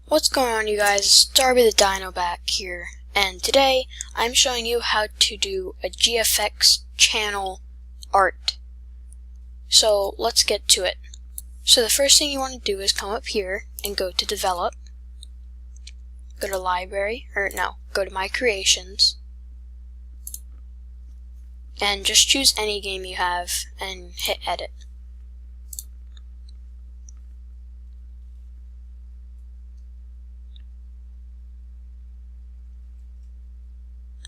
What's going on, you guys? It's Darby the Dino back here, and today I'm showing you how to do a GFX channel art. So let's get to it. So the first thing you want to do is come up here and go to Develop, go to Library, go to My Creations, and just choose any game you have and hit Edit.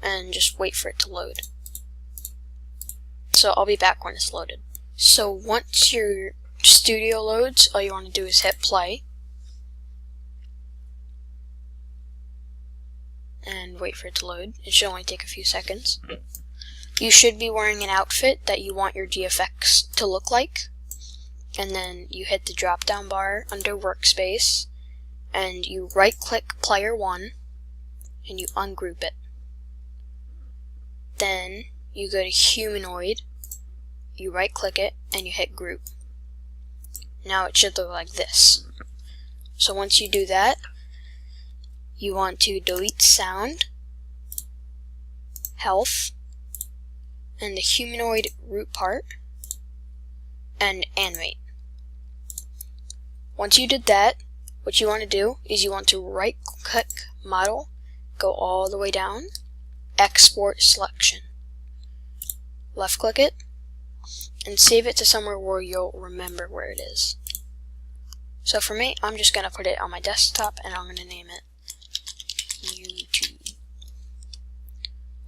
And just wait for it to load. So I'll be back when it's loaded. So once your studio loads, all you want to do is hit play and wait for it to load. It should only take a few seconds. You should be wearing an outfit that you want your GFX to look like, and then you hit the drop down bar under workspace and you right click player 1 and you ungroup it. Then you go to humanoid, you right click it, and you hit group. Now it should look like this. So once you do that, you want to delete sound, health, and the humanoid root part, and animate. Once you did that, what you want to do is you want to right click model, go all the way down, export selection. Left click it and save it to somewhere where you'll remember where it is. So for me, I'm just going to put it on my desktop and I'm going to name it YouTube.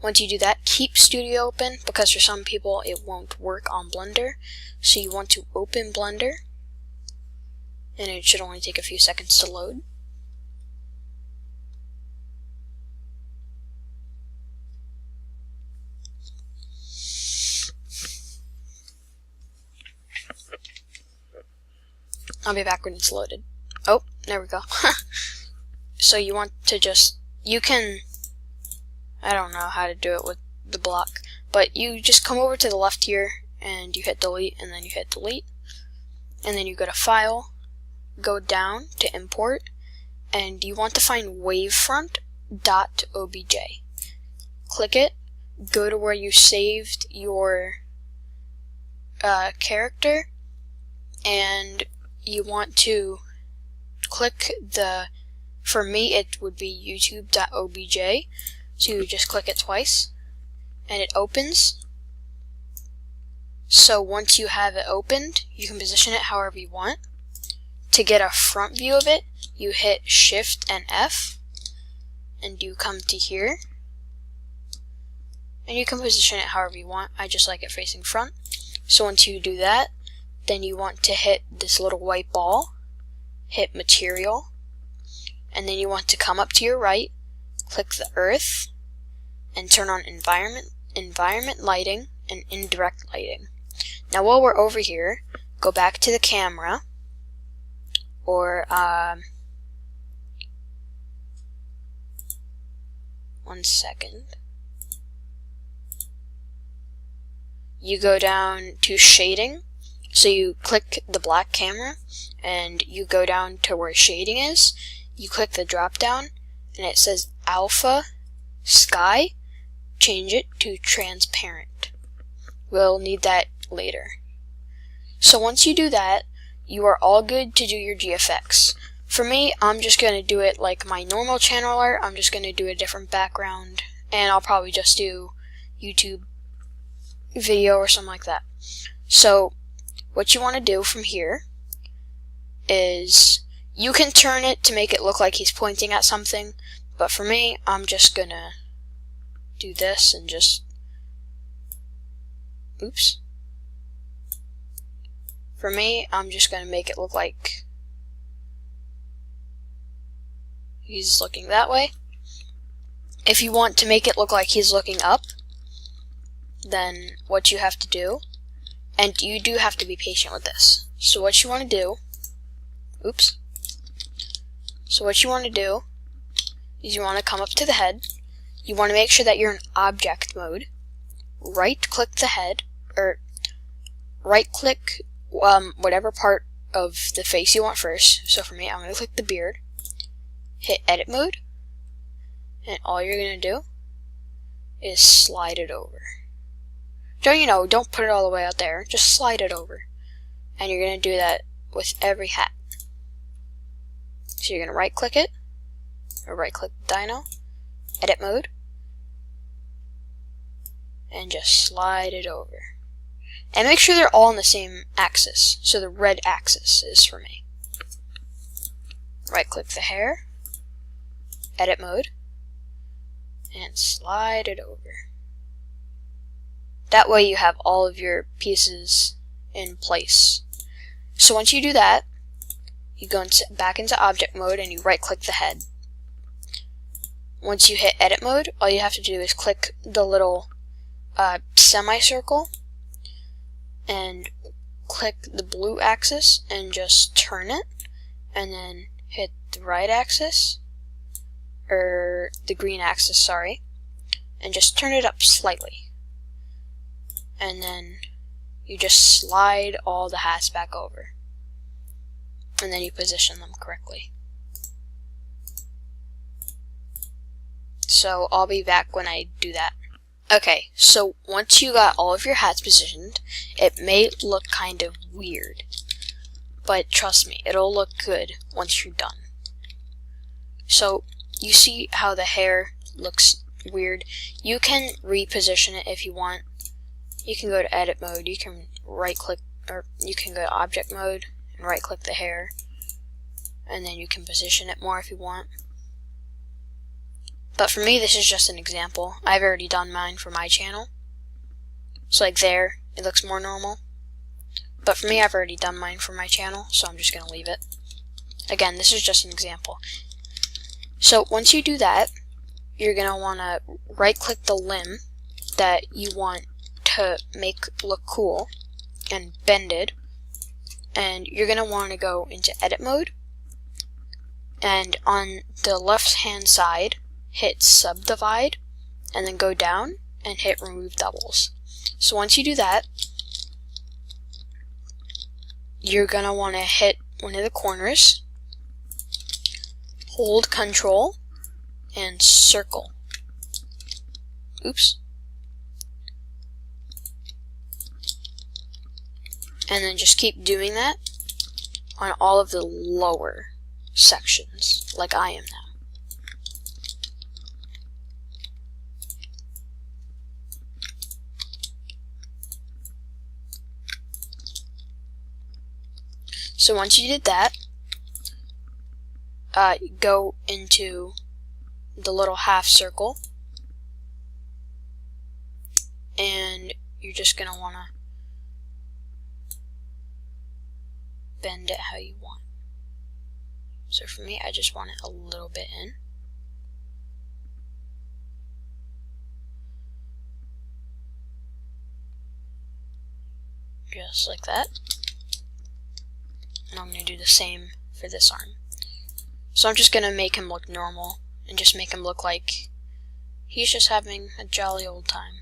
Once you do that, keep Studio open because for some people it won't work on Blender. So you want to open Blender and it should only take a few seconds to load. I'll be back when it's loaded. Oh, there we go. So you want to I don't know how to do it with the block, but you just come over to the left here and you hit delete and then you hit delete. And then you go to File, go down to Import, and you want to find wavefront.obj. Click it, go to where you saved your character, and you want to click for me it would be youtube.obj, so you just click it twice and it opens. So once you have it opened, you can position it however you want. To get a front view of it, you hit Shift and F and you come to here and you can position it however you want. I just like it facing front. So once you do that, then you want to hit this little white ball, hit material, and then you want to come up to your right, click the earth, and turn on environment lighting and indirect lighting. Now while we're over here, go back to the camera, or one second. You go down to shading. So you click the black camera and you go down to where shading is, you click the drop down and it says alpha sky, change it to transparent. We'll need that later. So once you do that, you are all good to do your GFX. For me, I'm just going to do it like my normal channel art. I'm just going to do a different background and I'll probably just do YouTube video or something like that. So what you want to do from here is you can turn it to make it look like he's pointing at something, but for me, I'm just gonna do this and just, oops. For me, I'm just gonna make it look like he's looking that way. If you want to make it look like he's looking up, then what you have to do, and you do have to be patient with this. So what you want to do, So what you want to do is you want to come up to the head. You want to make sure that you're in object mode. Right click the head, or right click whatever part of the face you want first. So for me, I'm going to click the beard. hit edit mode, and all you're going to do is slide it over. Don't put it all the way out there, just slide it over. And you're going to do that with every hat. So you're going to right click it, or right click the dino, edit mode, and just slide it over. And make sure they're all on the same axis. So the red axis is for me. Right click the hair, edit mode, and slide it over. That way you have all of your pieces in place. So once you do that, you go back into object mode and you right click the head. Once you hit edit mode, all you have to do is click the little semicircle and click the blue axis and just turn it, and then hit the right axis, or the green axis, sorry, and just turn it up slightly. And then you just slide all the hats back over. And then you position them correctly. So I'll be back when I do that. Okay, so once you got all of your hats positioned, it may look kind of weird, but trust me, it'll look good once you're done. So you see how the hair looks weird? You can reposition it if you want. You can go to edit mode, you can right click, or you can go to object mode and right click the hair, and then you can position it more if you want. But for me, this is just an example. I've already done mine for my channel. So like there, it looks more normal. But for me, I've already done mine for my channel, so I'm just going to leave it. Again, this is just an example. So once you do that, you're going to want to right click the limb that you want to make look cool and bended. And you're going to want to go into edit mode. And on the left hand side, hit subdivide, and then go down and hit remove doubles. So once you do that, you're going to want to hit one of the corners, hold Control, and circle. Oops. And then just keep doing that on all of the lower sections, like I am now. So once you did that, go into the little half circle, and you're just going to want to bend it how you want. So for me, I just want it a little bit in. Just like that. And I'm going to do the same for this arm. So I'm just going to make him look normal and just make him look like he's just having a jolly old time.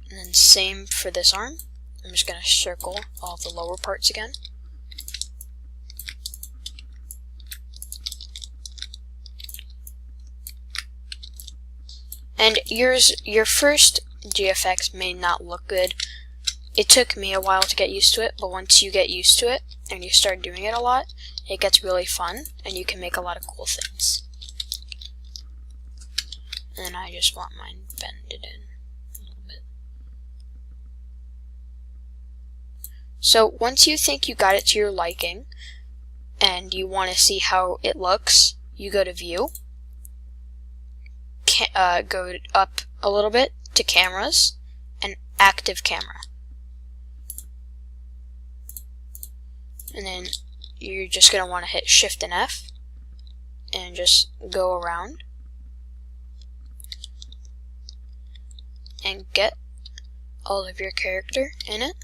And then same for this arm. I'm just going to circle all the lower parts again. And your first GFX may not look good. It took me a while to get used to it, but once you get used to it and you start doing it a lot, it gets really fun and you can make a lot of cool things. And then I just want mine bended in a little bit. So once you think you got it to your liking and you want to see how it looks, you go to View, go up a little bit to Cameras, and Active Camera. And then you're just going to want to hit Shift and F and just go around and get all of your character in it.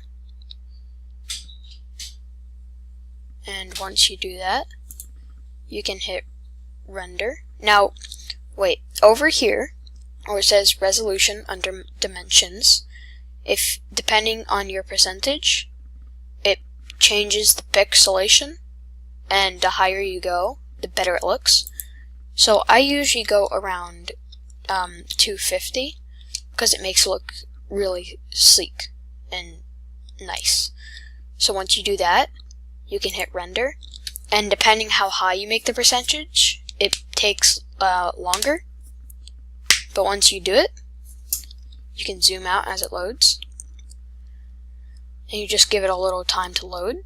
And once you do that, you can hit Render. Now, wait, over here where it says Resolution under Dimensions, if depending on your percentage, it changes the pixelation, and the higher you go, the better it looks. So I usually go around 250 because it makes it look really sleek and nice. So once you do that, you can hit render, and depending how high you make the percentage, it takes longer. But once you do it, you can zoom out as it loads, and you just give it a little time to load,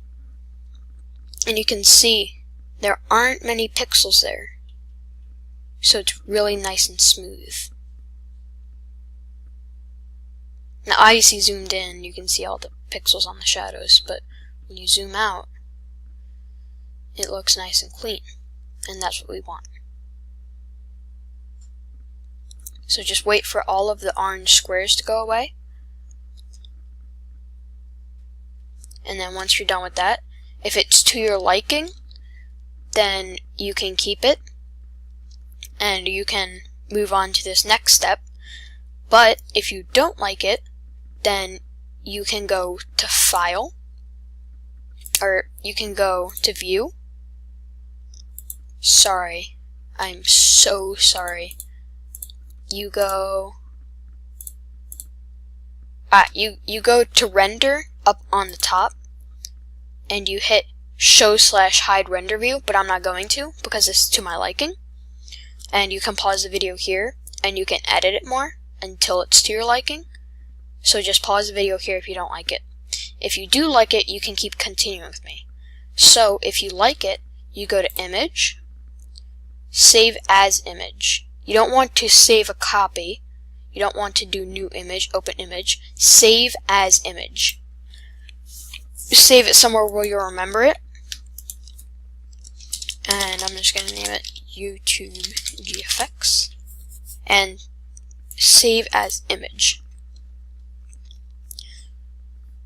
and you can see there aren't many pixels there, so it's really nice and smooth. Now obviously zoomed in, you can see all the pixels on the shadows, but when you zoom out, it looks nice and clean, and that's what we want. So just wait for all of the orange squares to go away, and then once you're done with that, if it's to your liking, then you can keep it and you can move on to this next step. But if you don't like it, then you can go to File, or you can go to View. Sorry, I'm so sorry. You go you go to Render up on the top, and you hit Show/Hide Render View, but I'm not going to because it's to my liking. And you can pause the video here, and you can edit it more until it's to your liking. So just pause the video here if you don't like it. If you do like it, you can keep continuing with me. So if you like it, you go to Image, Save as Image. You don't want to save a copy. You don't want to do New Image, Open Image. Save as Image. Save it somewhere where you'll remember it. And I'm just going to name it YouTube GFX. And save as image.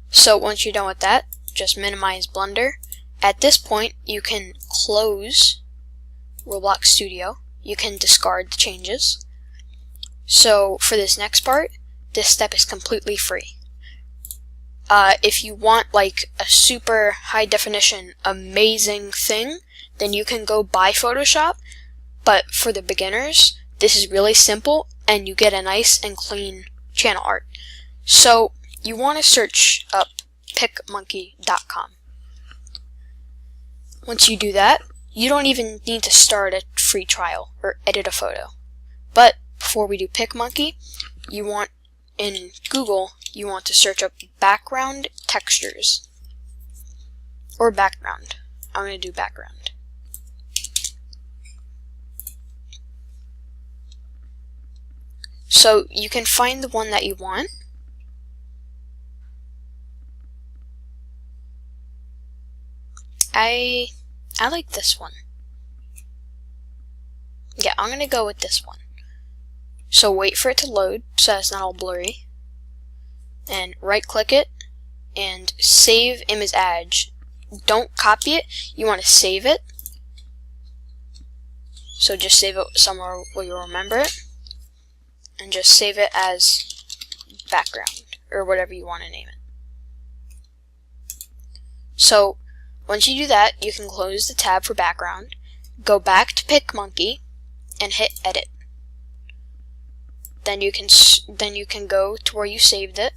So once you're done with that, just minimize Blender. At this point, you can close Roblox Studio. You can discard the changes. So for this next part, this step is completely free. If you want like a super high definition, amazing thing, then you can go buy Photoshop. But for the beginners, this is really simple, and you get a nice and clean channel art. So you want to search up PicMonkey.com. Once you do that, you don't even need to start a free trial or edit a photo. But before we do PicMonkey, you want in Google, you want to search up background textures or background. I'm going to do background. So you can find the one that you want. I like this one. Yeah, I'm gonna go with this one. So wait for it to load so it's not all blurry. And right click it and save image as. Don't copy it, you want to save it. So just save it somewhere where you'll remember it. And just save it as background, or whatever you want to name it. So once you do that, you can close the tab for background, go back to PicMonkey, and hit edit. Then you can go to where you saved it,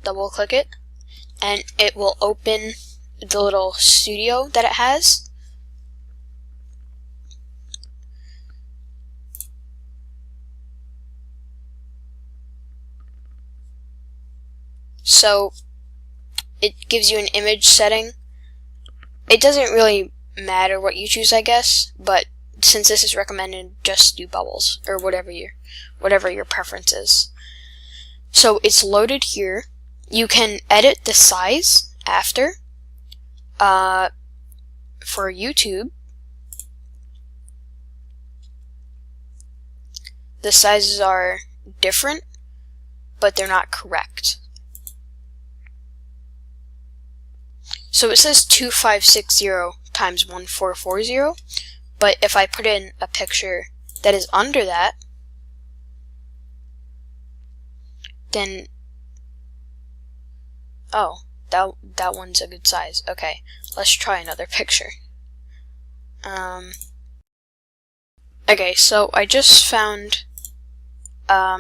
double click it, and it will open the little studio that it has. So it gives you an image setting. It doesn't really matter what you choose, I guess, but since this is recommended, just do bubbles or whatever your preference is. So it's loaded here. You can edit the size after. For YouTube, the sizes are different, but they're not correct. So it says 2560 times 1440, but if I put in a picture that is under that, then oh, that one's a good size. Okay, let's try another picture. Okay, so I just found a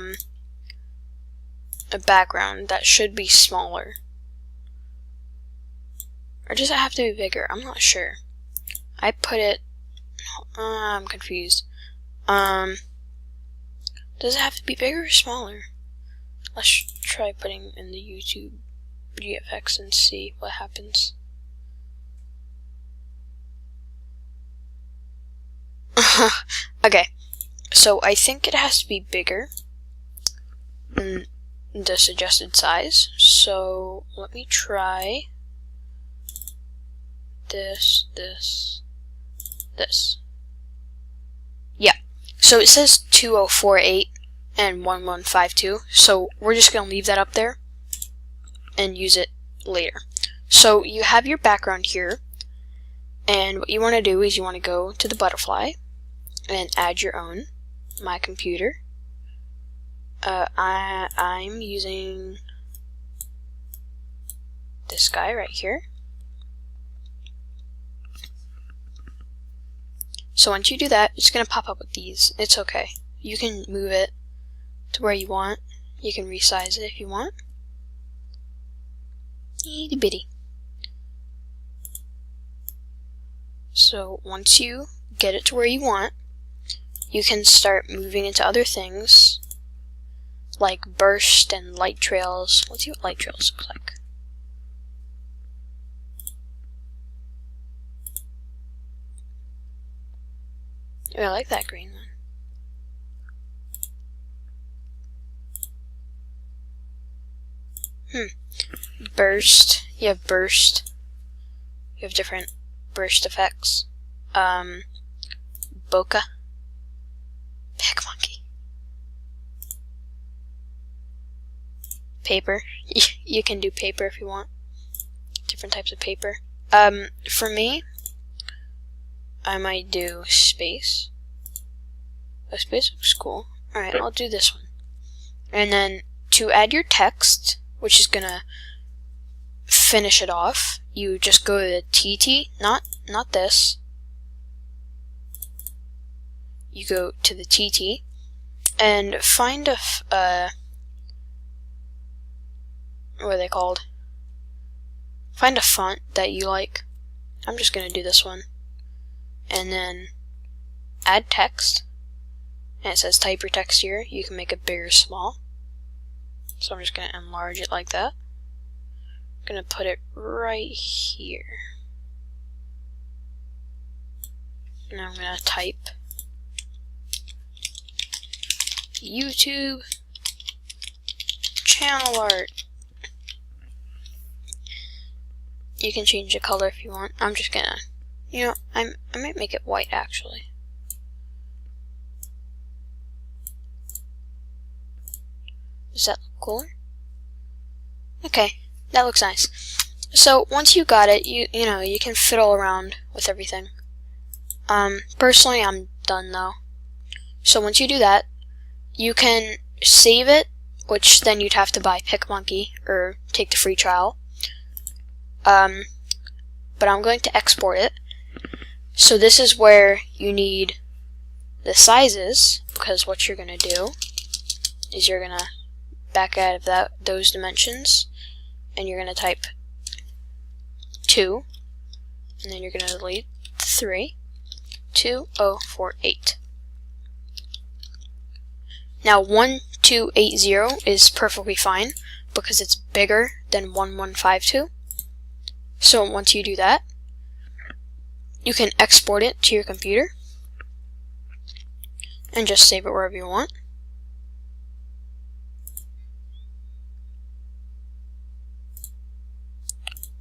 background that should be smaller. Or does it have to be bigger? I'm not sure. I put it... I'm confused. Does it have to be bigger or smaller? Let's try putting in the YouTube GFX and see what happens. Okay, so I think it has to be bigger than the suggested size. So let me try this. Yeah, so it says 2048 and 1152, so we're just gonna leave that up there and use it later. So you have your background here, and what you want to do is you want to go to the butterfly and add your own. My computer. I'm using this guy right here. So once you do that, it's going to pop up with these. It's okay. You can move it to where you want. You can resize it if you want. Itty bitty. So once you get it to where you want, you can start moving into other things like burst and light trails. Let's see what light trails look like. Oh, I like that green one. Burst. You have burst. You have different burst effects. Bokeh. PicMonkey. Paper. You can do paper if you want. Different types of paper. For me, I might do space. Oh, space looks cool. Alright, I'll do this one. And then to add your text, which is gonna finish it off, you just go to the TT, not this. You go to the TT and find a what are they called? Find a font that you like. I'm just gonna do this one. And then add text. And it says type your text here. You can make it big or small. So I'm just gonna enlarge it like that. I'm gonna put it right here. And I'm gonna type YouTube channel art. You can change the color if you want. I'm just gonna, I might make it white actually. Does that look cooler? Okay, that looks nice. So once you got it, you can fiddle around with everything. Personally, I'm done though. So once you do that, you can save it, which then you'd have to buy PicMonkey or take the free trial. But I'm going to export it. So this is where you need the sizes, because what you're going to do is you're going to back out of those dimensions, and you're going to type 2, and then you're going to delete 3, 2048. Now 1280 is perfectly fine because it's bigger than 1152. So once you do that, you can export it to your computer and just save it wherever you want.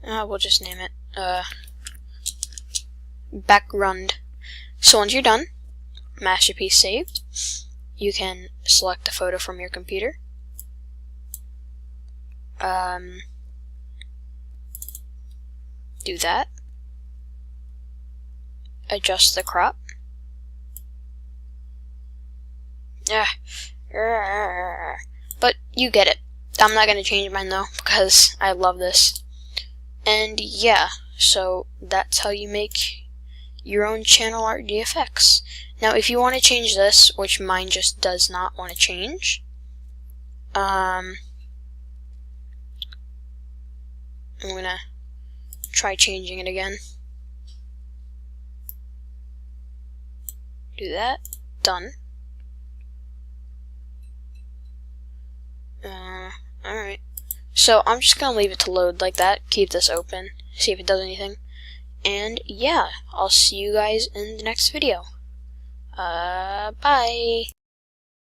We'll just name it background. So once you're done, masterpiece saved, you can select a photo from your computer. Do that. Adjust the crop. But you get it. I'm not going to change mine though because I love this. And yeah, so that's how you make your own channel art GFX. Now, if you want to change this, which mine just does not want to change, I'm gonna try changing it again. Do that. Done. Alright. So I'm just gonna leave it to load like that. Keep this open. See if it does anything. And yeah, I'll see you guys in the next video. Bye.